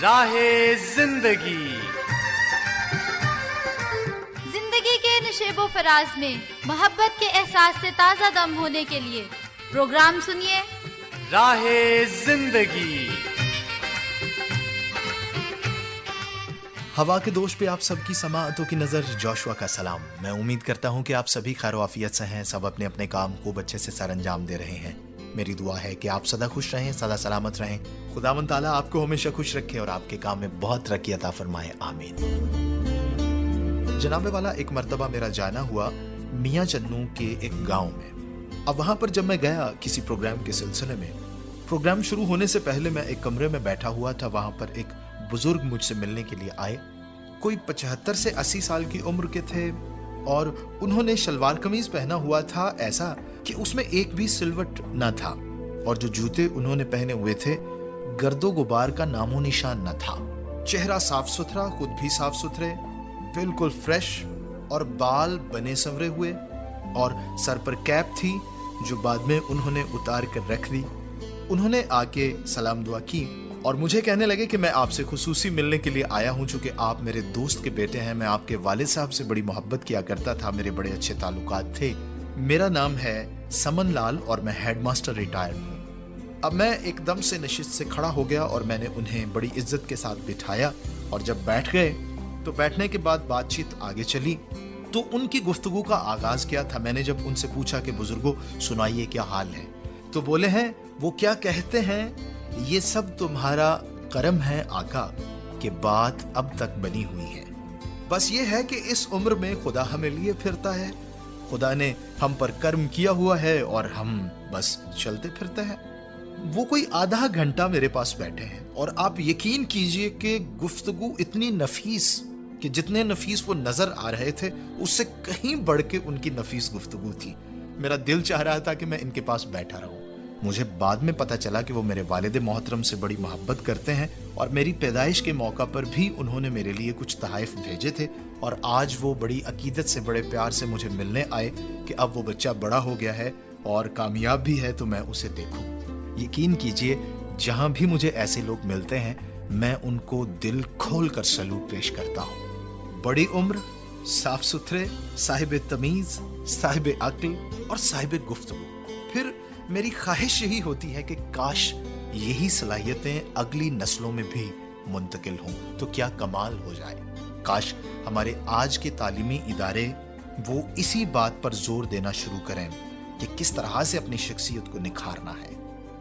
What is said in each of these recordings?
راہ زندگی کے نشیب و فراز میں محبت کے احساس سے تازہ دم ہونے کے لیے پروگرام سنیے راہ زندگی۔ ہوا کے دوش پہ آپ سب کی سماعتوں کی نظر جوشوا کا سلام۔ میں امید کرتا ہوں کہ آپ سبھی خیر و عافیت سے ہیں، سب اپنے اپنے کام خوب اچھے سے سر انجام دے رہے ہیں۔ میری دعا ہے کہ آپ سدا خوش رہیں، سدا سلامت رہیں، خداوند تعالیٰ آپ کو ہمیشہ خوش رکھے اور آپ کے کام میں بہت ترقی عطا فرمائے، آمین۔ جناب والا، ایک مرتبہ میرا جانا ہوا میاں چنو کے ایک گاؤں میں۔ اب وہاں پر جب میں گیا کسی پروگرام کے سلسلے میں، پروگرام شروع ہونے سے پہلے میں ایک کمرے میں بیٹھا ہوا تھا۔ وہاں پر ایک بزرگ مجھ سے ملنے کے لیے آئے، کوئی 75 سے 80 سال کی عمر کے تھے، اور انہوں نے شلوار قمیض پہنا ہوا تھا ایسا کہ اس میں ایک بھی سلوٹ نہ تھا، اور جو جوتے انہوں نے پہنے ہوئے تھے گرد و غبار کا نام و نشان نہ تھا۔ چہرہ صاف ستھرا، خود بھی صاف ستھرے، بالکل فریش، اور بال بنے سنورے ہوئے، اور سر پر کیپ تھی جو بعد میں انہوں نے اتار کر رکھ دی۔ انہوں نے آ کے سلام دعا کی اور مجھے کہنے لگے کہ میں آپ سے خصوصی ملنے کے لیے آیا ہوں، چونکہ آپ میرے دوست کے بیٹے ہیں۔ میں آپ کے والد صاحب سے بڑی محبت کیا کرتا تھا، میرے بڑے اچھے تعلقات تھے۔ میرا نام ہے سمن لال اور میں ہیڈ ماسٹر ریٹائر ہوں۔ اب میں ایک دم سے نشست سے کھڑا ہو گیا اور میں نے انہیں بڑی عزت کے ساتھ بٹھایا، اور جب بیٹھ گئے تو بیٹھنے کے بعد بات چیت آگے چلی تو ان کی گفتگو کا آغاز کیا تھا۔ میں نے جب ان سے پوچھا کہ بزرگوں سنائیے کیا حال ہے، تو بولے ہیں وہ کیا کہتے ہیں، یہ سب تمہارا کرم ہے آقا کہ بات اب تک بنی ہوئی ہے۔ بس یہ ہے کہ اس عمر میں خدا ہمیں لیے پھرتا ہے، خدا نے ہم پر کرم کیا ہوا ہے اور ہم بس چلتے پھرتے ہیں۔ وہ کوئی آدھا گھنٹہ میرے پاس بیٹھے ہیں، اور آپ یقین کیجئے کہ گفتگو اتنی نفیس کہ جتنے نفیس وہ نظر آ رہے تھے اس سے کہیں بڑھ کے ان کی نفیس گفتگو تھی۔ میرا دل چاہ رہا تھا کہ میں ان کے پاس بیٹھا رہوں۔ مجھے بعد میں پتا چلا کہ وہ میرے والد محترم سے بڑی محبت کرتے ہیں، اور میری پیدائش کے موقع پر بھی انہوں نے میرے لیے کچھ تحائف بھیجے تھے، اور آج وہ بڑی عقیدت سے بڑے پیار سے مجھے ملنے آئے کہ اب وہ بچہ بڑا ہو گیا ہے اور کامیاب بھی ہے تو میں اسے دیکھوں۔ یقین کیجئے جہاں بھی مجھے ایسے لوگ ملتے ہیں میں ان کو دل کھول کر سلوٹ پیش کرتا ہوں۔ بڑی عمر، صاف ستھرے، صاحب تمیز، صاحب عقل اور صاحب گفتگو۔ پھر میری خواہش یہی ہوتی ہے کہ کاش یہی صلاحیتیں اگلی نسلوں میں بھی منتقل ہوں تو کیا کمال ہو جائے۔ کاش ہمارے آج کے تعلیمی ادارے وہ اسی بات پر زور دینا شروع کریں کہ کس طرح سے اپنی شخصیت کو نکھارنا ہے۔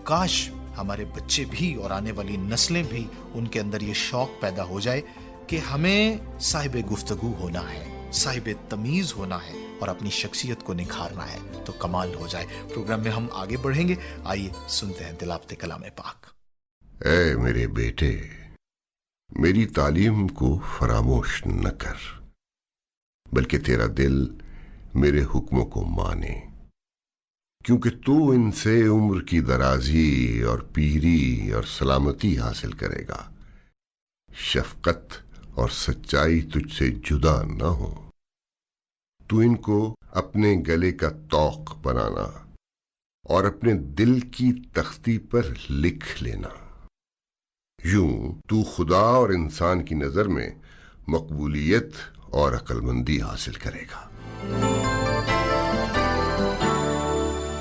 کاش ہمارے بچے بھی اور آنے والی نسلیں بھی ان کے اندر یہ شوق پیدا ہو جائے کہ ہمیں صاحب گفتگو ہونا ہے، صاحب تمیز ہونا ہے اور اپنی شخصیت کو نکھارنا ہے تو کمال ہو جائے۔ پروگرام میں ہم آگے بڑھیں گے، آئیے سنتے ہیں تلاوت کلام پاک۔ اے میرے بیٹے، میری تعلیم کو فراموش نہ کر، بلکہ تیرا دل میرے حکموں کو مانے، کیونکہ تو ان سے عمر کی درازی اور پیری اور سلامتی حاصل کرے گا۔ شفقت اور سچائی تجھ سے جدا نہ ہو، تو ان کو اپنے گلے کا طوق بنانا اور اپنے دل کی تختی پر لکھ لینا۔ یوں تو خدا اور انسان کی نظر میں مقبولیت اور عقل مندی حاصل کرے گا۔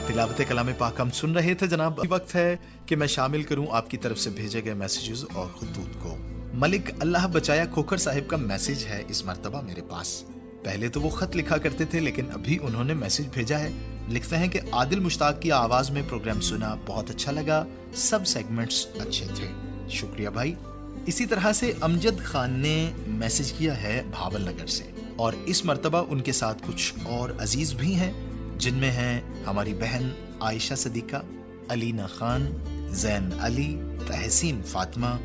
تلاوت کلام پاک ہم سن رہے تھے جناب۔ وقت ہے کہ میں شامل کروں آپ کی طرف سے بھیجے گئے میسیجز اور خطوط کو۔ ملک اللہ بچایا کھوکھر صاحب کا میسیج ہے اس مرتبہ میرے پاس۔ پہلے تو وہ خط لکھا کرتے تھے لیکن ابھی انہوں نے میسیج بھیجا ہے۔ لکھتے ہیں کہ عادل مشتاق کی آواز میں پروگرام سنا، بہت اچھا لگا، سب سیگمنٹس اچھے تھے۔ شکریہ بھائی۔ اسی طرح سے امجد خان نے میسیج کیا ہے بھاول نگر سے، اور اس مرتبہ ان کے ساتھ کچھ اور عزیز بھی ہیں جن میں ہیں ہماری بہن عائشہ صدیقہ، علینا خان، زین علی، تحسین فاطمہ،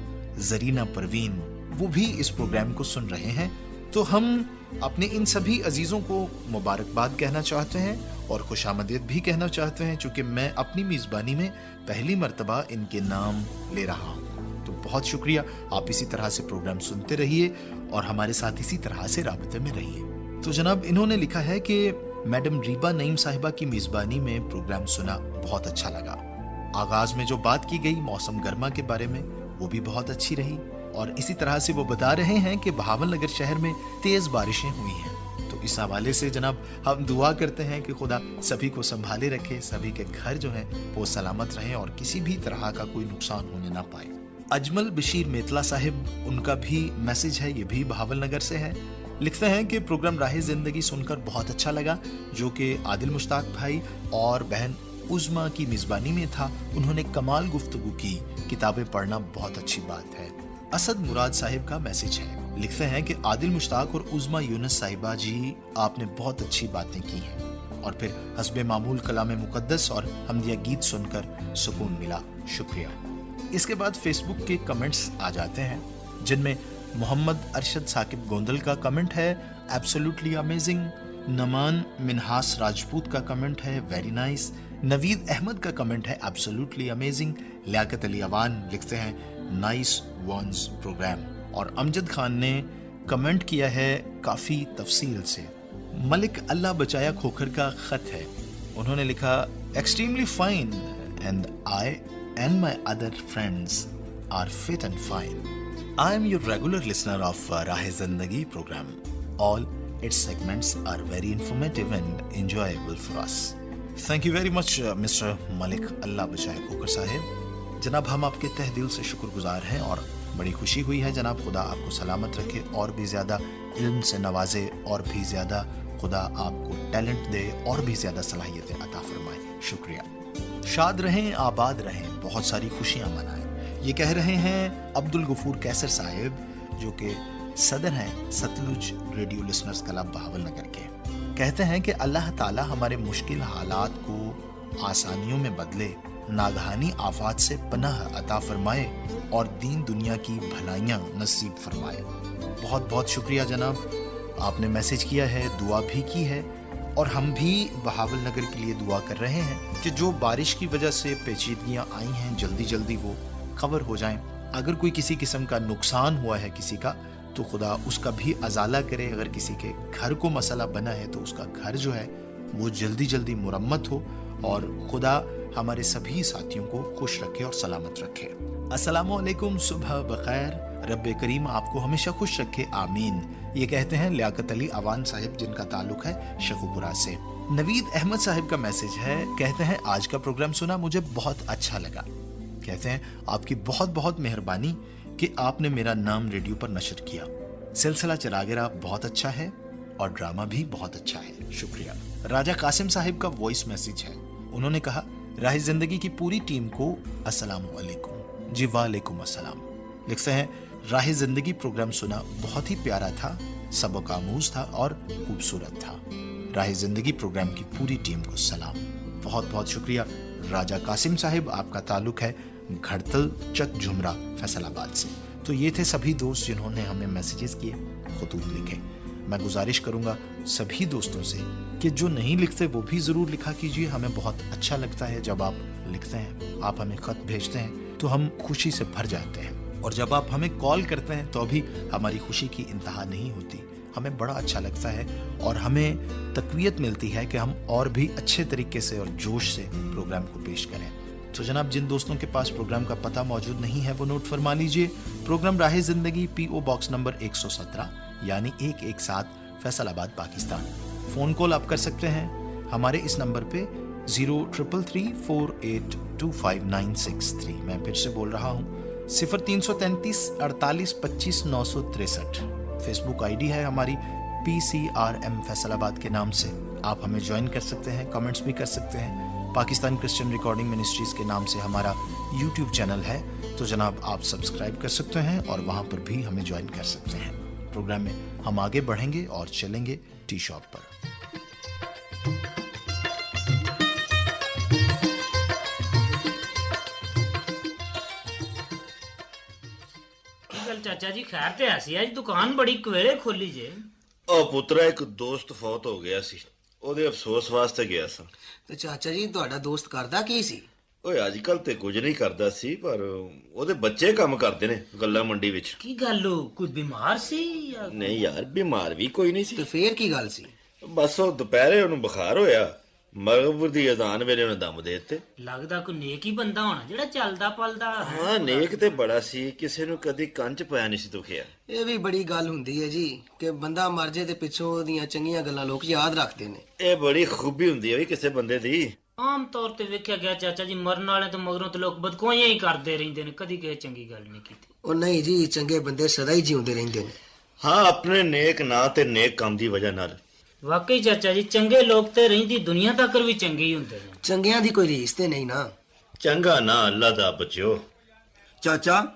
زرینہ پروین، وہ بھی اس پروگرام کو سن رہے ہیں۔ تو ہم اپنے ان سبھی عزیزوں کو مبارکباد کہنا چاہتے ہیں اور خوش آمدید بھی کہنا چاہتے ہیں، چونکہ میں اپنی میزبانی میں پہلی مرتبہ ان کے نام لے رہا ہوں۔ تو بہت شکریہ، آپ اسی طرح سے پروگرام سنتے رہیے اور ہمارے ساتھ اسی طرح سے رابطے میں رہیے۔ تو جناب انہوں نے لکھا ہے کہ میڈم ریبا نعیم صاحبہ کی میزبانی میں پروگرام سنا، بہت اچھا لگا۔ آغاز میں جو بات کی گئی موسم گرما کے بارے میں وہ بھی بہت اچھی رہی۔ اور اسی طرح سے وہ بتا رہے ہیں کہ بہاول نگر شہر میں تیز بارشیں ہوئی ہیں. تو اس حوالے سے جناب ہم دعا کرتے ہیں کہ خدا سبھی کو سنبھالے رکھے, سبھی کے گھر جو ہیں وہ سلامت رہیں اور کسی بھی طرح کا کوئی نقصان ہونے نہ پائے. اجمل بشیر میتلا صاحب, ان کا بھی میسج ہے, یہ بھی بہاول نگر سے ہے. لکھتے ہیں کہ پروگرام راہ زندگی سن کر بہت اچھا لگا, جو کہ عادل مشتاق بھائی اور بہن عظما کی میزبانی میں تھا. انہوں نے کمال گفتگو کی, کتابیں پڑھنا بہت اچھی بات ہے. اسد مراد صاحب کا میسج ہے, لکھتے ہیں کہ عادل مشتاق اور عظما یونس صاحبہ جی, آپ نے بہت اچھی باتیں کی ہیں. اور پھر حسب معمول کلام مقدس اور حمدیہ گیت سن کر سکون ملا, شکریہ. اس کے بعد فیس بک کے کمنٹس آ جاتے ہیں, جن میں محمد ارشد ثاقب گوندل کا کمنٹ ہے ایبسولوٹلی امیزنگ. نمان منہاس راجپوت کا کمنٹ ہے ویری نائس. نوید احمد کا کمنٹ ہے ایبسولوٹلی امیزنگ. لیاقت علی اوان لکھتے ہیں نائس وانز پروگرام. اور امجد خان نے کمنٹ کیا ہے کافی تفصیل سے. ملک اللہ بچایا کھوکھر کا خط ہے, انہوں نے لکھا extremely fine and I and my other friends are fit and fine. I am your regular listener of Rahe Zindagi program. All its segments are very informative and enjoyable for us. Thank you very much, Mr. Malik Allah Bachaye Khokar Sahib. جناب ہم آپ کے تہ دل سے شکر گزار ہیں اور بڑی خوشی ہوئی ہے جناب. خدا آپ کو سلامت رکھے اور بھی زیادہ علم سے نوازے, اور بھی زیادہ خدا آپ کو ٹیلنٹ دے اور بھی زیادہ صلاحیتیں عطا فرمائے. شکریہ. شاد رہیں, آباد رہیں, بہت ساری خوشیاں منائیں. یہ کہہ رہے ہیں عبد الغفور کیسر صاحب, جو کہ صدر ہیں Sutlej radio listeners club Bahawal Nagar کے. کہتے ہیں کہ اللہ تعالی ہمارے مشکل حالات کو آسانیوں میں بدلے, ناگہانی آفات سے پناہ عطا فرمائے اور دین دنیا کی بھلائیاں نصیب فرمائے. بہت بہت شکریہ جناب, آپ نے میسج کیا ہے, دعا بھی کی ہے, اور ہم بھی بہاول نگر کے لیے دعا کر رہے ہیں کہ جو بارش کی وجہ سے پیچیدگیاں آئی ہیں جلدی جلدی وہ کور ہو جائیں. اگر کوئی کسی قسم کا نقصان ہوا ہے کسی کا, تو خدا اس کا بھی ازالہ کرے. اگر کسی کے گھر کو مسئلہ بنا ہے تو اس کا گھر جو ہے وہ جلدی جلدی مرمت ہو, اور خدا ہمارے سبھی ساتھیوں کو خوش رکھے اور سلامت رکھے. السلام علیکم, صبح بخیر, رب کریم آپ کو ہمیشہ خوش رکھے, آمین. یہ کہتے ہیں لیاقت علی اوان صاحب, جن کا تعلق ہے شیخوپورہ سے. نوید احمد صاحب کا میسج ہے, کہتے ہیں آج کا پروگرام سنا, مجھے بہت اچھا لگا. کہتے ہیں آپ کی بہت بہت مہربانی کہ آپ نے میرا نام ریڈیو پر نشر کیا. سلسلہ چراغیرہ بہت اچھا ہے اور ڈرامہ بھی بہت اچھا ہے, شکریہ. راجہ قاسم صاحب کا وائس میسج ہے, انہوں نے کہا راہ زندگی کی پوری ٹیم کو السلام علیکم. جی وعلیکم السلام. لکھتے ہیں راہ زندگی پروگرام سنا, بہت ہی پیارا تھا, سبق آموز تھا اور خوبصورت تھا. راہ زندگی پروگرام کی پوری ٹیم کو سلام. بہت بہت شکریہ راجہ قاسم صاحب, آپ کا تعلق ہے گھڑتل چک جھمرا فیصل آباد سے. تو یہ تھے سبھی دوست جنہوں نے ہمیں میسیجز کیے, خطوط لکھے. میں گزارش کروں گا سبھی دوستوں سے کہ جو نہیں لکھتے وہ بھی ضرور لکھا کیجیے. ہمیں بہت اچھا لگتا ہے جب آپ لکھتے ہیں, آپ ہمیں خط بھیجتے ہیں تو ہم خوشی سے بھر جاتے ہیں, اور جب آپ ہمیں کال کرتے ہیں تو ابھی ہماری خوشی کی انتہا نہیں ہوتی. ہمیں بڑا اچھا لگتا ہے اور ہمیں تقویت ملتی ہے کہ ہم اور بھی اچھے طریقے سے اور جوش سے پروگرام کو پیش کریں. تو جناب جن دوستوں کے پاس پروگرام کا پتہ موجود نہیں ہے وہ نوٹ فرما لیجئے. پروگرام راہ زندگی PO باکس نمبر 117 یعنی 117 فیصل آباد پاکستان. فون کال آپ کر سکتے ہیں ہمارے اس نمبر پہ 0333482596. میں پھر سے بول رہا ہوں 0333 48 25 963. فیس بک آئی ڈی ہے ہماری PCRM فیصل آباد کے نام سے. آپ ہمیں جوائن کر سکتے ہیں, کمنٹس بھی کر سکتے ہیں. پاکستان کرسچن ریکارڈنگ منسٹریز کے نام سے ہمارا YouTube چینل ہے, تو جناب آپ سبسکرائب کر سکتے ہیں اور وہاں پر بھی ہمیں جوائن کر سکتے ہیں. پروگرام میں ہم آگے بڑھیں گے اور چلیں گے ٹی شاپ پر. چاچا جی خیر تے ایسی اج دکان بڑی کویلے کھولی جے. او پترا ایک دوست فوت ہو گیا سی, ਉਹਦੇ ਅਫਸੋਸ ਵਾਸਤੇ ਗਿਆ ਸਾਂ. ਤੇ ਚਾਚਾ ਜੀ ਤੁਹਾਡਾ ਦੋਸਤ ਕਰਦਾ ਕੀ ਸੀ? ਓਏ ਅੱਜ ਕੱਲ ਤੇ ਕੁਝ ਨਹੀਂ ਕਰਦਾ ਸੀ, ਪਰ ਉਹਦੇ ਬੱਚੇ ਕੰਮ ਕਰਦੇ ਨੇ ਗੱਲਾਂ ਮੰਡੀ ਵਿੱਚ. ਕੀ ਗੱਲ ਕੋਈ ਬਿਮਾਰ ਸੀ ਜਾਂ? ਨਹੀਂ ਯਾਰ, ਬਿਮਾਰ ਵੀ ਕੋਈ ਨਹੀਂ ਸੀ. ਤੇ ਫੇਰ ਕੀ ਗੱਲ ਸੀ? ਬਸ ਉਹ ਦੁਪਹਿਰੇ ਉਹਨੂੰ ਬੁਖਾਰ ਹੋਇਆ ਮਗਰਬ ਦੀ ਅਜ਼ਾਨ ਵੇਲੇ ਉਹਨੇ ਦਮ ਦੇ ਦਿੱਤੇ। ਲੱਗਦਾ ਕੋਈ ਨੇਕ ਹੀ ਬੰਦਾ ਹੋਣਾ ਜਿਹੜਾ ਚੱਲਦਾ ਪਲਦਾ। ਹਾਂ ਨੇਕ ਤੇ ਬੜਾ ਸੀ, ਕਿਸੇ ਨੂੰ ਕਦੀ ਕੰਨ 'ਚ ਪਾਇਆ ਨਹੀਂ ਸੀ ਦੁਖਿਆ। ਇਹ ਵੀ ਬੜੀ ਗੱਲ ਹੁੰਦੀ ਹੈ ਜੀ ਕਿ ਬੰਦਾ ਮਰ ਜੇ ਤੇ ਪਿੱਛੋਂ ਉਹਦੀਆਂ ਚੰਗੀਆਂ ਗੱਲਾਂ ਲੋਕ ਯਾਦ ਰੱਖਦੇ ਨੇ। ਇਹ ਬੜੀ ਖੂਬੀ ਹੁੰਦੀ ਹੈ ਵੀ ਕਿਸੇ ਬੰਦੇ ਦੀ। ਆਮ ਤੌਰ ਤੇ ਵੇਖਿਆ ਗਿਆ ਚਾਚਾ ਜੀ, ਮਰਨ ਵਾਲੇ ਤੋਂ ਮਗਰੋਂ ਤੇ ਲੋਕ ਬਦਕੋਈਆਂ ਹੀ ਕਰਦੇ ਰਹਿੰਦੇ ਨੇ, ਕਦੀ ਕਿਸੇ ਚੰਗੀ ਗੱਲ ਨਹੀਂ ਕੀਤੀ। ਉਹ ਨਹੀਂ ਜੀ, ਚੰਗੇ ਬੰਦੇ ਸਦਾ ਹੀ ਜਿਉਂਦੇ ਰਹਿੰਦੇ ਨੇ। ਹਾਂ ਆਪਣੇ ਨੇਕ ਨਾਂ ਤੇ ਨੇਕ ਕੰਮ ਦੀ ਵਜ੍ਹਾ ਨਾਲ। ਵਾਕਈ ਚਾਚਾ ਜੀ, ਚੰਗੇ ਲੋਕ ਤੇ ਰਹਿੰਦੀ ਦੁਨੀਆ ਤੱਕ ਵੀ ਚੰਗੇ ਹੀ ਹੁੰਦੇ ਨੇ। ਚੰਗਿਆਂ ਦੀ ਕੋਈ ਰੀਸ ਤੇ ਨਹੀਂ ਨਾ। ਚੰਗਾ ਨਾ ਅੱਲਾ ਦਾ ਬਚਿਓ। ਚਾਚਾ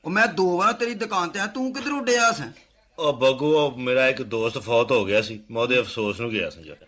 ਉਹ ਮੈਂ 2 ਵਾਰ ਤੇਰੀ ਦੁਕਾਨ ਤੇ ਆ, ਤੂੰ ਕਿੱਧਰ ਉੱਡਿਆ ਸੈਂ? ਉਹ ਬੱਗੂ, ਉਹ ਮੇਰਾ ਇੱਕ ਦੋਸਤ ਫੌਤ ਹੋ ਗਿਆ ਸੀ, ਮੈਂ ਉਹਦੇ ਅਫਸੋਸ ਨੂੰ ਗਿਆ ਸੀ ਜਰਾ।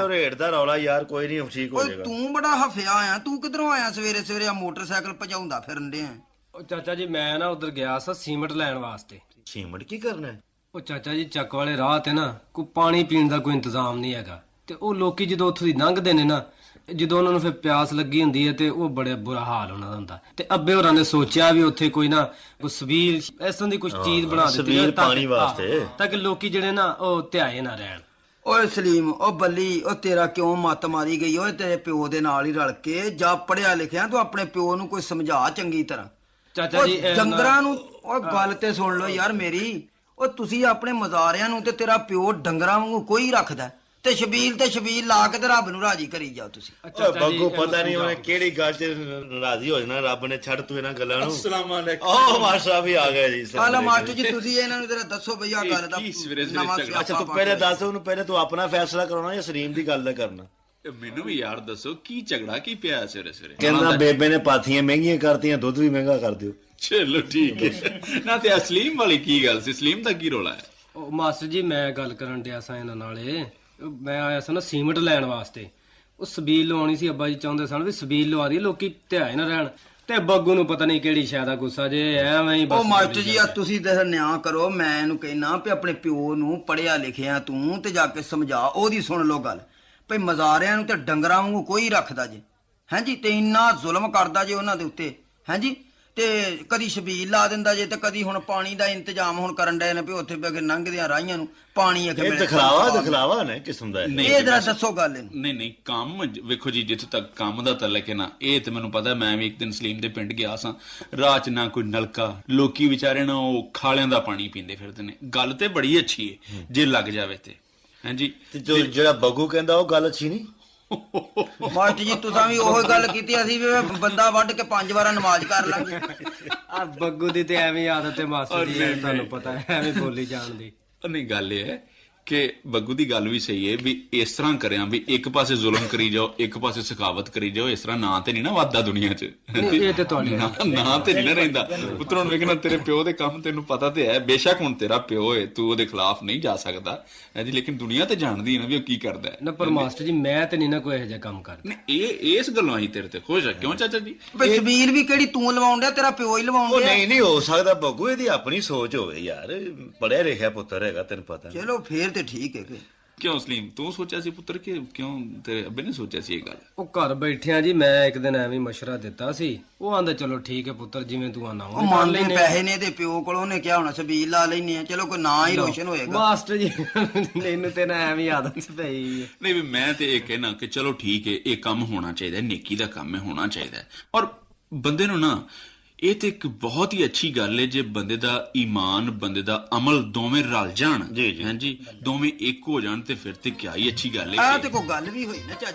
ਉਹ ਰੇਟ ਦਾ ਰੌਲਾ ਯਾਰ, ਕੋਈ ਨਹੀਂ ਠੀਕ ਹੋ ਓਏ ਜਾਏਗਾ। ਤੂੰ ਬੜਾ ਹਫਿਆ ਆ, ਤੂੰ ਕਿੱਧਰੋਂ ਆਇਆ ਸਵੇਰੇ ਸਵੇਰੇ ਆ ਮੋਟਰਸਾਈਕਲ ਭਜਾਉਂਦਾ ਫਿਰਨ ਡਿਆ? ਉਹ ਚਾਚਾ ਜੀ ਮੈਂ ਨਾ ਉਧਰ ਗਿਆ ਸਾਂ ਸੀਮਟ ਲੈਣ ਵਾਸਤੇ। ਸੀਮਟ ਕੀ ਕਰਨਾ ਹੈ? ਉਹ ਚਾਚਾ ਜੀ ਚੱਕ ਵਾਲੇ ਰਾਹ ਤੇ ਨਾ ਕੋਈ ਪਾਣੀ ਪੀਣ ਦਾ ਕੋਈ ਇੰਤਜ਼ਾਮ ਨਹੀਂ ਹੈਗਾ, ਤੇ ਉਹ ਲੋਕੀ ਜਦੋਂ ਉੱਥੋਂ ਦੀ ਲੰਘਦੇ ਨੇ ਨਾ, ਜਦੋਂ ਉਹਨਾਂ ਨੂੰ ਫਿਰ ਪਿਆਸ ਲੱਗੀ ਹੁੰਦੀ ਹੈ ਤੇ ਉਹ ਬੜੇ ਬੁਰਾ ਹਾਲ ਉਹਨਾਂ ਦਾ ਹੁੰਦਾ। ਤੇ ਅੱਬੇ ਹੋਰਾਂ ਨੇ ਸੋਚਿਆ ਵੀ ਉੱਥੇ ਕੋਈ ਨਾ ਕੋਈ ਸਬੀਲ ਇਸ ਤਰ੍ਹਾਂ ਦੀ ਕੁਝ ਚੀਜ਼ ਬਣਾ ਦਿੱਤੀ ਸਬੀਲ ਪਾਣੀ ਵਾਸਤੇ, ਤਾਂ ਕਿ ਲੋਕੀ ਜਿਹੜੇ ਨਾ ਉਹ ਧਿਆਏ ਨਾ ਰਹਿਣ। ਓਏ ਸਲੀਮ, ਉਹ ਬੱਲੀ, ਉਹ ਤੇਰਾ ਕਿਉਂ ਮੱਤ ਮਾਰੀ ਗਈ? ਓਏ ਤੇਰੇ ਪਿਓ ਦੇ ਨਾਲ ਹੀ ਰਲ ਕੇ ਜਾ, ਪੜਿਆ ਲਿਖਿਆ, ਤੂੰ ਆਪਣੇ ਪਿਓ ਨੂੰ ਕੋਈ ਸਮਝਾ ਚੰਗੀ ਤਰ੍ਹਾਂ। ਚਾਚਾ ਜੀ ਡੰਗਰਾਂ ਨੂੰ ਓਏ ਗੱਲ ਤੇ ਸੁਣ ਲਓ ਯਾਰ ਮੇਰੀ। ਓ ਤੁਸੀਂ ਆਪਣੇ ਮਜ਼ਾਰਿਆਂ ਨੂੰ ਤੇ ਤੇਰਾ ਪਿਓ ਡੰਗਰਾਂ ਵਾਂਗੂ ਕੋਈ ਰੱਖਦਾ, ਤੇ ਸ਼ਬੀਲ ਲਾ ਕੇ ਤੇ ਰੱਬ ਨੂੰ ਰਾਜੀ ਕਰੀ ਜਾਓ ਤੁਸੀਂ। ਬੱਗੂ ਪਤਾ ਨਹੀਂ ਉਹਨੇ ਕਿਹੜੀ ਗੱਲ 'ਚ ਰਾਜ਼ੀ ਹੋ ਜਾਣਾ, ਰੱਬ ਨੇ। ਛੱਡ ਤੂੰ ਇਹਨਾਂ ਗੱਲਾਂ ਨੂੰ। ਅਸਲਾਮ ਅਲੈਕੁਮ। ਓ ਮਾਸਟਰ ਵੀ ਆ ਗਏ ਜੀ। ਹਾਲਾ ਮਾਸਟਰ ਜੀ, ਤੁਸੀਂ ਇਹਨਾਂ ਨੂੰ ਜਰਾ ਦੱਸੋ ਬਈ ਆ ਗੱਲ ਦਾ ਨਵਾਂ ਸਿਆਪਾ। ਅੱਛਾ ਤੂੰ ਪਹਿਲੇ ਦੱਸ ਉਹਨੂੰ, ਪਹਿਲੇ ਤੂੰ ਆਪਣਾ ਫੈਸਲਾ ਕਰਾਉਣਾ ਜਾਂ ਸਲੀਮ ਦੀ ਗੱਲ ਦਾ ਕਰਨਾ? ਮੈਨੂੰ ਵੀ ਯਾਰ ਦੱਸੋ ਕੀ ਝਗੜਾ ਕੀ ਪਿਆ ਸਵੇਰੇ ਸਵੇਰੇ? ਕਹਿੰਦਾ ਬੇਬੇ ਨੇ ਪਾਥੀਆਂ ਮਹਿੰਗੀਆਂ ਕਰਤੀਆਂ, ਦੁੱਧ ਵੀ ਮਹਿੰਗਾ ਕਰ ਦਿਓ। ਚਲੋ ਠੀਕ ਹੈ ਨਾ। ਤੇ ਸਲੀਮ ਵਾਲੀ ਕੀ ਗੱਲ ਸੀ? ਸਲੀਮ ਦਾ ਕੀ ਰੌਲਾ ਹੈ? ਉਹ ਮਾਸਟਰ ਜੀ ਮੈਂ ਗੱਲ ਕਰਨ ਡਿਆ ਸਾਂ ਇਹਨਾਂ ਨਾਲੇ। ਮੈਂ ਆਇਆ ਸਾਂ ਨਾ ਸੀਮਟ ਲੈਣ ਵਾਸਤੇ। ਉਹ ਸਬੀਲ ਲਵਾਉਣੀ ਸੀ, ਅੱਬਾ ਜੀ ਚਾਹੁੰਦੇ ਸਨ ਵੀ ਸਬੀਲ ਲਵਾ ਦੀ, ਲੋਕੀ ਧਿਆਏ ਨਾ ਰਹਿਣ। ਤੇ ਬੱਗੂ ਨੂੰ ਪਤਾ ਨਹੀਂ ਕਿਹੜੀ ਸ਼ਾਇਦ ਦਾ ਗੁੱਸਾ ਜੇ ਐਵੇਂ ਹੀ। ਉਹ ਮਾਸਟਰ ਜੀ ਆ ਤੁਸੀਂ ਤੇ ਨਿਆਂ ਕਰੋ, ਮੈਂ ਇਹਨੂੰ ਕਹਿਣਾ ਵੀ ਆਪਣੇ ਪਿਓ ਨੂੰ ਪੜਿਆ ਲਿਖਿਆ ਤੂੰ, ਤੇ ਜਾ ਕੇ ਸਮਝਾ, ਉਹਦੀ ਸੁਣ ਲਓ ਗੱਲ। ਭਈ ਮਜ਼ਾਰਿਆਂ ਨੂੰ ਤੇ ਡੰਗਰਾਂ ਵਾਂਗੂ ਕੋਈ ਰੱਖਦਾ ਜੇ, ਹਾਂਜੀ, ਤੇ ਇੰਨਾ ਜ਼ੁਲਮ ਕਰਦਾ ਜੇ ਉਹਨਾਂ ਦੇ ਉੱਤੇ, ਹਾਂਜੀ। ਤੇ ਕਦੀ ਛਬੀਲ ਲਾ ਦਿੰਦਾ ਜੇ, ਤੇ ਕਦੀ ਹੁਣ ਪਾਣੀ ਦਾ ਇੰਤਜ਼ਾਮ ਹੁਣ ਕਰਨ ਡਏ ਨੇ ਵੀ ਉੱਥੇ ਬਗੇ ਲੰਘਦਿਆਂ ਰਾਹੀਆਂ ਨੂੰ ਪਾਣੀ ਆ ਕੇ ਮਿਲੇ। ਦਿਖਲਾਵਾ ਨੇ ਕਿਸਮ ਦਾ ਇਹ ਜਰਾ ਦੱਸੋ ਗੱਲ ਇਹਨੂੰ। ਨਹੀਂ ਕੰਮ ਵੇਖੋ ਜੀ, ਜਿੱਥੇ ਤੱਕ ਕੰਮ ਦਾ ਤਲਕ ਹੈ ਨਾ, ਇਹ ਤੇ ਮੈਨੂੰ ਪਤਾ। ਮੈਂ ਵੀ ਇੱਕ ਦਿਨ ਸਲੀਮ ਦੇ ਪਿੰਡ ਗਿਆ ਸਾਂ, ਰਾਹ 'ਚ ਨਾ ਕੋਈ ਨਲਕਾ, ਲੋਕੀ ਵਿਚਾਰੇ ਨਾ ਉਹ ਖਾਲਿਆਂ ਦਾ ਪਾਣੀ ਪੀਂਦੇ ਫਿਰਦੇ ਨੇ। ਗੱਲ ਤੇ ਬੜੀ ਅੱਛੀ ਹੈ ਜੇ ਲੱਗ ਜਾਵੇ ਤੇ, ਹਾਂਜੀ। ਤੇ ਜਿਹੜਾ ਬੱਗੂ ਕਹਿੰਦਾ ਉਹ ਗੱਲ ਅੱਛੀ ਨਹੀਂ। ਮਾਸਟਰ ਜੀ ਤੁਸੀਂ ਵੀ ਉਹੀ ਗੱਲ ਕੀਤੀ, ਅਸੀਂ ਵੀ ਬੰਦਾ ਵੱਢ ਕੇ 5 ਵਾਰਾਂ ਨਮਾਜ਼ ਕਰ ਲਾਂਗੇ। ਆ ਬੱਗੂ ਦੀ ਤੇ ਐਵੇਂ ਆਦਤ ਹੈ ਮਾਸਟਰ ਜੀ, ਤੁਹਾਨੂੰ ਪਤਾ ਹੈ, ਐਵੇਂ ਬੋਲੀ ਜਾਣ ਦੀ। ਨਹੀਂ ਗੱਲ ਇਹ ਹੈ ਕਿ ਬੱਗੂ ਦੀ ਗੱਲ ਵੀ ਸਹੀ ਹੈ ਵੀ ਇਸ ਤਰ੍ਹਾਂ ਕਰਿਆ ਵੀ ਇੱਕ ਪਾਸੇ ਜ਼ੁਲਮ ਕਰੀ ਜਾਓ, ਇੱਕ ਪਾਸੇ ਸਖਾਵਤ ਕਰੀ ਜਾਓ, ਇਸ ਤਰ੍ਹਾਂ ਨਾਂ ਤੇ ਨਹੀਂ ਨਾ ਵੱਧਦਾ ਦੁਨੀਆ 'ਚ। ਇਹ ਤੇ ਤੁਹਾਡੀ ਨਾਂ ਤੇ ਨਹੀਂ ਨਾ ਰਹਿੰਦਾ। ਪੁੱਤਰੋਂ ਨੂੰ ਵੇਖਣਾ, ਤੇਰੇ ਪਿਓ ਦੇ ਕੰਮ ਤੈਨੂੰ ਪਤਾ ਤੇ ਹੈ, ਬੇਸ਼ੱਕ ਹੁਣ ਤੇਰਾ ਪਿਓ ਹੈ, ਤੂੰ ਉਹਦੇ ਖਿਲਾਫ ਨਹੀਂ ਜਾ ਸਕਦਾ ਜੀ, ਲੇਕਿਨ ਦੁਨੀਆ ਤੇ ਜਾਣਦੀ ਹੈ ਨਾ ਵੀ ਉਹ ਕੀ ਕਰਦਾ ਹੈ ਨਾ। ਪਰ ਮਾਸਟਰ ਜੀ ਮੈਂ ਤੇ ਨਹੀਂ ਨਾ ਕੋਈ ਇਹੋ ਜਿਹਾ ਕੰਮ ਕਰਦਾ। ਇਹ ਇਸ ਗੱਲੋਂ ਅਸੀਂ ਤੇਰੇ ਤੇ ਖੁਸ਼ ਆ। ਕਿਉਂ ਚਾਚਾ ਜੀ? ਬਈ ਛਬੀਲ ਵੀ ਕਿਹੜੀ ਤੂੰ ਲਵਾਉਣ ਡਿਆ, ਤੇਰਾ ਪਿਓ ਹੀ ਲਵਾਉਣ ਡਿਆ। ਨਹੀਂ ਹੋ ਸਕਦਾ ਬੱਗੂ, ਇਹਦੀ ਆਪਣੀ ਸੋਚ ਹੋਵੇ ਯਾਰ, ਪੜਿਆ ਲਿਖਿਆ ਪੁੱਤਰ ਹੈਗਾ, ਤੈਨੂੰ ਪਤਾ। ਚਲੋ ਫੇਰ ਤੇ ਠੀਕ ਹੈ। ਕਿਉਂ ਸਲੀਮ, ਤੂੰ ਸੋਚਿਆ ਸੀ ਪੁੱਤਰ ਕਿ ਕਿਉਂ ਤੇਰੇ ਅੱਬੇ ਨੇ ਸੋਚਿਆ ਸੀ ਇਹ ਗੱਲ? ਉਹ ਘਰ ਬੈਠਿਆਂ ਜੀ ਮੈਂ ਇੱਕ ਦਿਨ ਐਵੇਂ ਮਸ਼ਵਰਾ ਦਿੱਤਾ ਸੀ, ਉਹ ਆਂਦਾ ਚਲੋ ਠੀਕ ਹੈ ਪੁੱਤਰ, ਜਿਵੇਂ ਤੂੰ ਆਨਾ ਉਹ ਮੰਨਦੇ ਪੈਸੇ ਨੇ ਤੇ ਪਿਓ ਕੋਲੋਂ ਨੇ ਕਿਹਾ ਹੋਣਾ ਛਬੀਲ ਲਾ ਲੈਨੇ ਆ, ਚਲੋ ਕੋਈ ਨਾਂ ਹੀ ਰੋਸ਼ਨ ਹੋਏਗਾ। ਮਾਸਟਰ ਜੀ ਮੈਨੂੰ ਤੇ ਨਾ ਐਵੇਂ ਆਦਤ ਪਈ। ਨਹੀਂ ਵੀ ਮੈਂ ਤੇ ਇਹ ਕਹਿਣਾ ਕਿ ਚਲੋ ਠੀਕ ਹੈ, ਇਹ ਕੰਮ ਹੋਣਾ ਚਾਹੀਦਾ, ਨੇਕੀ ਦਾ ਕੰਮ ਹੈ, ਹੋਣਾ ਚਾਹੀਦਾ। ਔਰ ਬੰਦੇ ਨੂੰ ਨਾ, ਇਹ ਤੇ ਇੱਕ ਬਹੁਤ ਹੀ ਅੱਛੀ ਗੱਲ ਹੈ ਜੇ ਬੰਦੇ ਦਾ ਈਮਾਨ, ਬੰਦੇ ਦਾ ਅਮਲ ਦੋਵੇਂ ਰਲ ਜਾਣ, ਹਾਂਜੀ, ਦੋਵੇਂ ਇੱਕ ਹੋ ਜਾਣ, ਤੇ ਫਿਰ ਤੇ ਕਿਆ ਹੀ ਅੱਛੀ ਗੱਲ ਹੈ। ਆ ਤੇ ਕੋਈ ਗੱਲ ਵੀ ਹੋਈ ਨਾ ਚੱਜ।